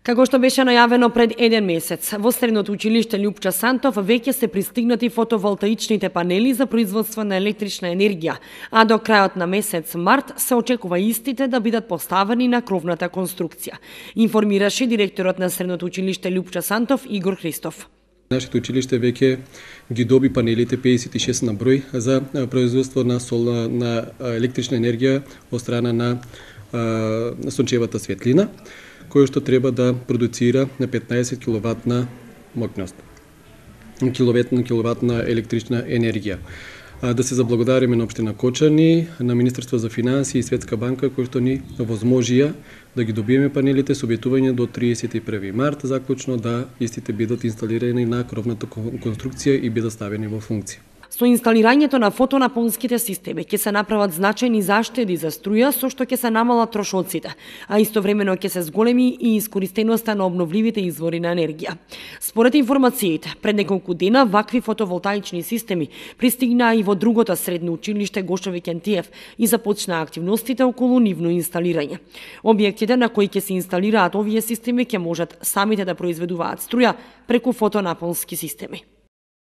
Како што беше најавено пред еден месец, во Средното училиште Љупча Сантов веќе се пристигнати фотоволтаичните панели за производство на електрична енергија, а до крајот на месец март се очекува истите да бидат поставени на кровната конструкција, информираше директорот на Средното училиште Љупча Сантов Игор Христов. Нашето училиште веќе ги доби панелите 56 на број за производство на електрична енергија од страна на сончевата светлина, кој што треба да продуцира на 15 киловатна моќност, киловатна електрична енергија. Да се заблагодариме на општина Кочани, на Министерство за финансии и Светска банка кои што ни возможија да ги добиеме панелите со објавување до 31 март, заклучно да истите бидат инсталирани на кровната конструкција и бидат ставени во функција. Со инсталирањето на фотонапонските системи ќе се направат значајни заштеди за струја, со што ќе се намалат трошоците, а истовремено ќе се зголеми и искористеноста на обновливите извори на енергија. Според информациите, пред неколку дена вакви фотоволтаични системи пристигнаа и во другото средно училиште Гошови Кентиев и започнаа активностите околу нивно инсталирање. Објектите на кои ќе се инсталираат овие системи ќе можат самите да произведуваат струја преку фотонапонски системи.